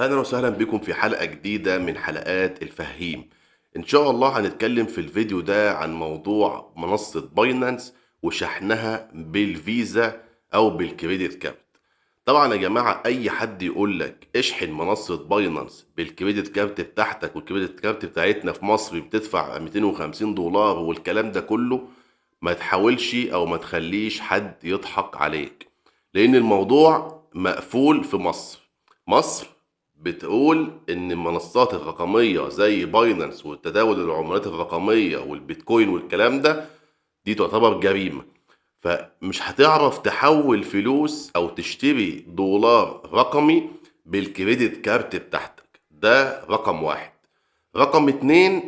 أهلا وسهلا بكم في حلقة جديدة من حلقات الفهيم. إن شاء الله هنتكلم في الفيديو ده عن موضوع منصة باينانس وشحنها بالفيزا أو بالكريدت كارت. طبعا يا جماعة أي حد يقول لك اشحن منصة باينانس بالكريدت كارت بتاعتك، والكريدت كارت بتاعتنا في مصر بتدفع 250 دولار والكلام ده كله، ما تحاولش أو ما تخليش حد يضحك عليك، لأن الموضوع مقفول في مصر. مصر بتقول ان المنصات الرقميه زي باينانس والتداول العملات الرقميه والبيتكوين والكلام ده دي تعتبر جريمه، فمش هتعرف تحول فلوس او تشتري دولار رقمي بالكريدت كارت بتاعتك. ده رقم واحد. رقم اتنين،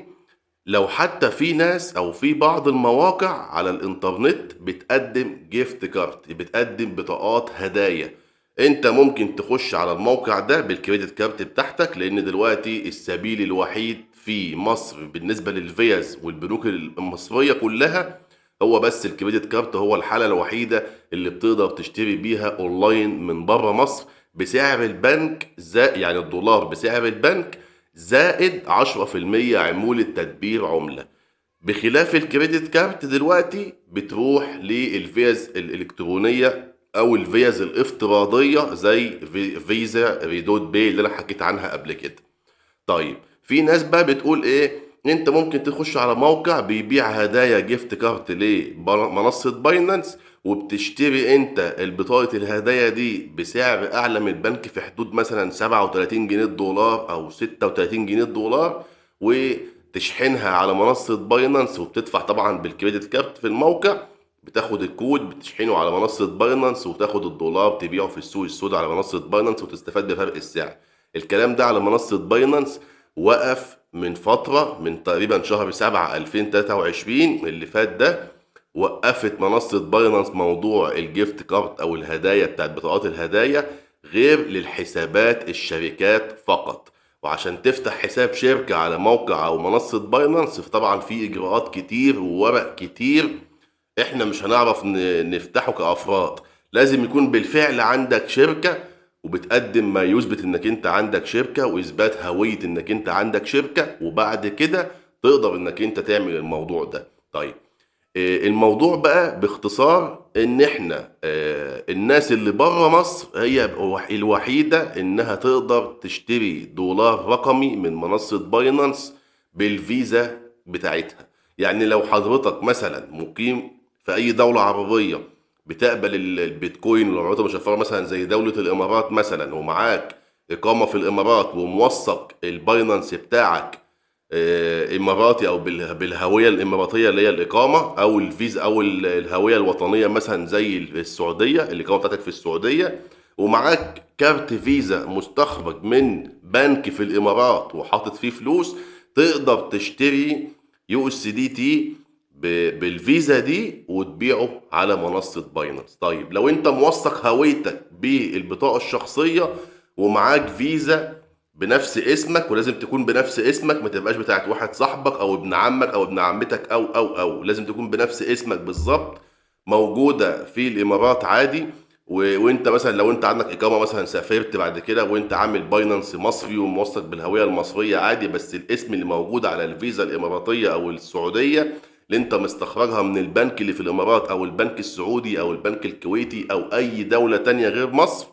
لو حتى في ناس او في بعض المواقع على الانترنت بتقدم جيفت كارت، بتقدم بطاقات هدايا، انت ممكن تخش على الموقع ده بالكريدت كارت بتاعتك، لان دلوقتي السبيل الوحيد في مصر بالنسبة للفيز والبنوك المصرية كلها هو بس الكريدت كارت. هو الحالة الوحيدة اللي بتقدر تشتري بيها اونلاين من بره مصر بسعر البنك، يعني الدولار بسعر البنك زائد 10% عمولة تدبير عملة. بخلاف الكريدت كارت دلوقتي بتروح للفيز الإلكترونية أو الفيز الافتراضية زي فيزا ريدوت باي اللي أنا حكيت عنها قبل كده. طيب في ناس بقى بتقول ايه، انت ممكن تخش على موقع بيبيع هدايا جيفت كارت لمنصة باينانس، وبتشتري انت البطاقة الهدايا دي بسعر اعلى من البنك في حدود مثلا 37 جنيه الدولار او 36 جنيه الدولار، وتشحنها على منصة باينانس وبتدفع طبعا بالكريدت كارت في الموقع، بتاخد الكود بتشحنه على منصة باينانس وتاخد الدولار تبيعه في السوق السوداء على منصة باينانس وتستفاد بفرق السعر. الكلام ده على منصة باينانس وقف من فترة، من تقريبا شهر 7 2023 اللي فات ده. وقفت منصة باينانس موضوع الجيفت كارت أو الهدايا بتاعت بطاقات الهدايا غير للحسابات الشركات فقط. وعشان تفتح حساب شركة على موقع أو منصة باينانس فطبعا في إجراءات كتير وورق كتير احنا مش هنعرف نفتحه كأفراد. لازم يكون بالفعل عندك شركة وبتقدم ما يثبت انك انت عندك شركة واثبات هوية انك انت عندك شركة، وبعد كده تقدر انك انت تعمل الموضوع ده. طيب الموضوع بقى باختصار ان احنا الناس اللي بره مصر هي الوحيدة انها تقدر تشتري دولار رقمي من منصة باينانس بالفيزا بتاعتها. يعني لو حضرتك مثلا مقيم في اي دولة عربية بتقبل البيتكوين والعملات المشفرة مثلا زي دولة الامارات مثلا، ومعاك اقامة في الامارات وموثق الباينانس بتاعك اماراتي او بالهويه الاماراتيه اللي هي الاقامه او الفيزا او الهويه الوطنيه مثلا زي السعوديه، الاقامه بتاعتك في السعوديه، ومعاك كارت فيزا مستخرج من بنك في الامارات وحاطط فيه فلوس، تقدر تشتري يو اس دي تي بالفيزا دي وتبيعه على منصه باينانس. طيب لو انت موثق هويتك بالبطاقه الشخصيه ومعاك فيزا بنفس اسمك، ولازم تكون بنفس اسمك، ما تبقاش بتاعت واحد صاحبك او ابن عمك او ابن عمتك او لازم تكون بنفس اسمك بالظبط، موجودة في الامارات عادي. وانت مثلا لو انت عندك اقامة مثلا سافرت بعد كده وانت عامل باينانس مصري وموثق بالهوية المصرية عادي، بس الاسم اللي موجود على الفيزا الاماراتية او السعودية اللي انت مستخرجها من البنك اللي في الامارات او البنك السعودي او البنك الكويتي او اي دولة تانية غير مصر،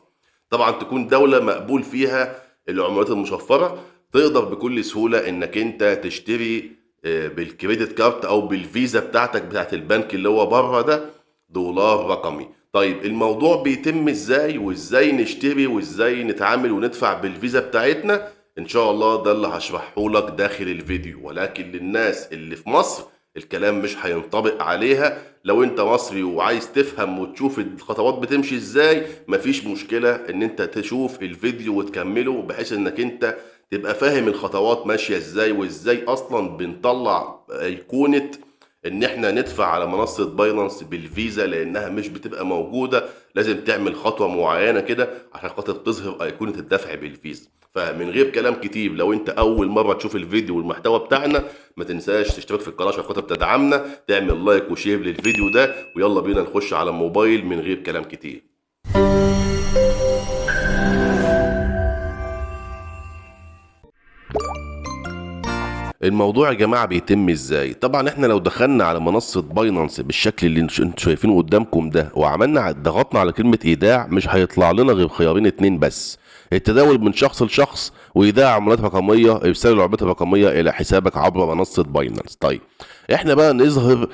طبعا تكون دولة مقبول فيها العملات المشفرة، تقدر بكل سهولة انك انت تشتري بالكريدت كارت او بالفيزا بتاعتك بتاعت البنك اللي هو بره ده دولار رقمي. طيب الموضوع بيتم ازاي وازاي نشتري وازاي نتعامل وندفع بالفيزا بتاعتنا؟ ان شاء الله ده اللي هشرحه لك داخل الفيديو، ولكن للناس اللي في مصر الكلام مش هينطبق عليها. لو انت مصري وعايز تفهم وتشوف الخطوات بتمشي ازاي مفيش مشكلة ان انت تشوف الفيديو وتكمله، بحيث انك انت تبقى فاهم الخطوات ماشية ازاي وازاي اصلا بنطلع ايقونة ان احنا ندفع على منصة باينانس بالفيزا، لانها مش بتبقى موجودة. لازم تعمل خطوة معينة كده عشان خاطر تظهر ايقونة الدفع بالفيزا. فمن غير كلام كتير، لو انت اول مرة تشوف الفيديو والمحتوى بتاعنا ما تنساش تشترك في القناة عشان خاطر تدعمنا، تعمل لايك وشير للفيديو ده، ويلا بينا نخش على الموبايل من غير كلام كتير. الموضوع يا جماعة بيتم ازاي؟ طبعا احنا لو دخلنا على منصة باينانس بالشكل اللي انتوا شايفينه قدامكم ده، وعملنا ضغطنا على كلمة ايداع، مش هيطلع لنا غير خيارين اتنين بس: التداول من شخص لشخص، وايداع عملات رقمية، ارسال العملات الرقمية الى حسابك عبر منصة باينانس. طيب احنا بقى نظهر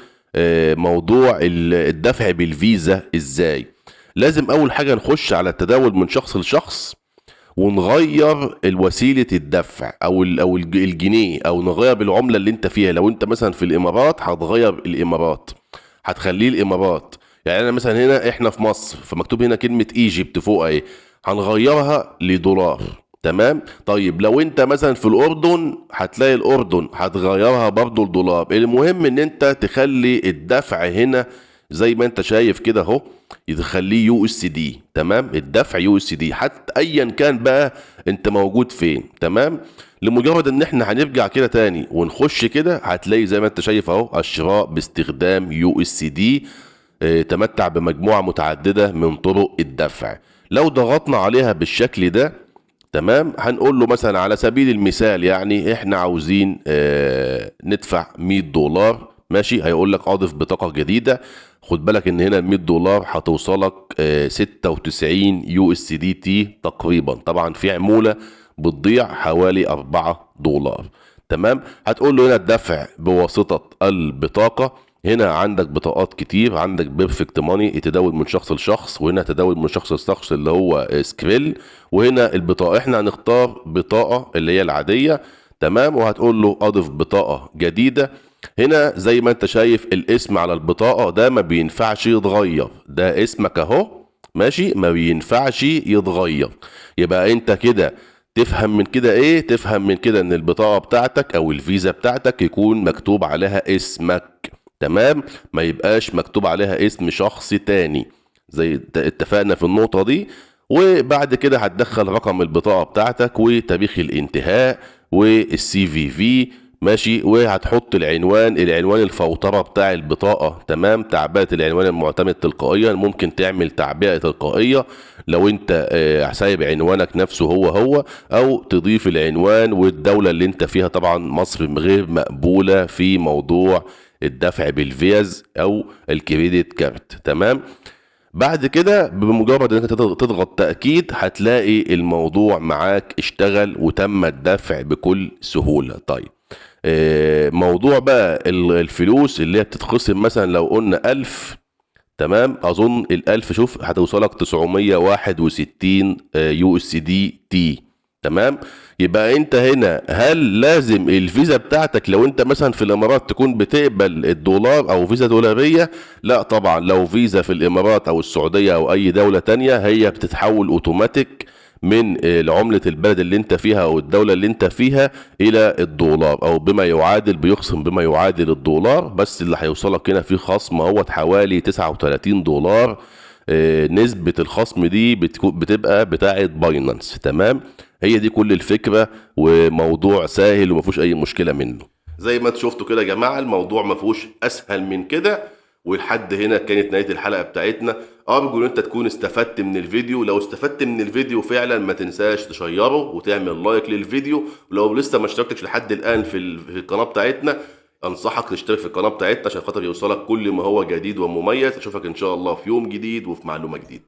موضوع الدفع بالفيزا ازاي. لازم اول حاجة نخش على التداول من شخص لشخص، ونغير الوسيله الدفع او الجنيه، او نغير بالعمله اللي انت فيها. لو انت مثلا في الامارات هتغير الامارات، هتخليه الامارات. يعني انا مثلا هنا احنا في مصر، فمكتوب هنا كلمه ايجيبت فوق اهي، هنغيرها لدولار. تمام. طيب لو انت مثلا في الاردن، هتلاقي الاردن هتغيرها برضو لدولار. المهم ان انت تخلي الدفع هنا زي ما انت شايف كده اهو، يخليه يو اس دي. تمام. الدفع يو اس دي حتى ايا كان بقى انت موجود فين. تمام. لمجرد ان احنا هنرجع كده تاني ونخش كده، هتلاقي زي ما انت شايف اهو: الشراء باستخدام يو اس دي، تمتع بمجموعة متعددة من طرق الدفع. لو ضغطنا عليها بالشكل ده، تمام، هنقول له مثلا على سبيل المثال يعني احنا عاوزين ندفع $100. ماشي. هيقول لك اضف بطاقة جديدة. خد بالك ان هنا ال $100 هتوصلك 96 يو اس دي تي تقريبا. طبعا في عمولة بتضيع حوالي $4. تمام. هتقول له هنا الدفع بواسطة البطاقة. هنا عندك بطاقات كتير، عندك بيرفكت ماني تداول من شخص لشخص، وهنا تداول من شخص لشخص اللي هو سكريل، وهنا البطاقة احنا هنختار بطاقة اللي هي العادية. تمام. وهتقول له اضف بطاقة جديدة. هنا زي ما انت شايف الاسم على البطاقة ده ما بينفعش يتغير، ده اسمك اهو. ماشي. ما بينفعش يتغير. يبقى انت كده تفهم من كده ايه؟ تفهم من كده ان البطاقة بتاعتك او الفيزا بتاعتك يكون مكتوب عليها اسمك. تمام. ما يبقاش مكتوب عليها اسم شخص تاني، زي اتفقنا في النقطة دي. وبعد كده هتدخل رقم البطاقة بتاعتك وتاريخ الانتهاء والسي في في. ماشي. وهتحط العنوان الفوترة بتاع البطاقة. تمام. تعبئة العنوان المعتمد تلقائيا، ممكن تعمل تعبئة تلقائية لو انت سايب عنوانك نفسه هو، او تضيف العنوان والدولة اللي انت فيها. طبعا مصر غير مقبولة في موضوع الدفع بالفيز او الكريدت كارت. تمام. بعد كده بمجرد انك تضغط تأكيد، هتلاقي الموضوع معاك اشتغل وتم الدفع بكل سهولة. طيب موضوع بقى الفلوس اللي هي بتتخصم، مثلا لو قلنا 1000، تمام، اظن ال1000 شوف هتوصلك 961 يو اس دي تي. تمام. يبقى انت هنا هل لازم الفيزا بتاعتك لو انت مثلا في الامارات تكون بتقبل الدولار او فيزا دولارية؟ لا طبعا. لو فيزا في الامارات او السعودية او اي دولة تانية، هي بتتحول اوتوماتيك من عملة البلد اللي انت فيها او الدولة اللي انت فيها الى الدولار، او بما يعادل، بيخصم بما يعادل الدولار. بس اللي هيوصلك هنا فيه خصم هو حوالي $39. نسبة الخصم دي بتبقى بتاعة باينانس. تمام. هي دي كل الفكرة، وموضوع سهل ومفيهوش اي مشكلة منه. زي ما انتوا شفتوا كده يا جماعة، الموضوع مفيهوش اسهل من كده. ولحد هنا كانت نهاية الحلقة بتاعتنا. ارجو ان انت تكون استفدت من الفيديو. لو استفدت من الفيديو فعلا، ما تنساش تشيره وتعمل لايك للفيديو. ولو لسه ما اشتركتش لحد الان في القناة بتاعتنا، انصحك تشترك في القناة بتاعتنا عشان خاطر يوصلك كل ما هو جديد ومميز. اشوفك ان شاء الله في يوم جديد وفي معلومة جديدة.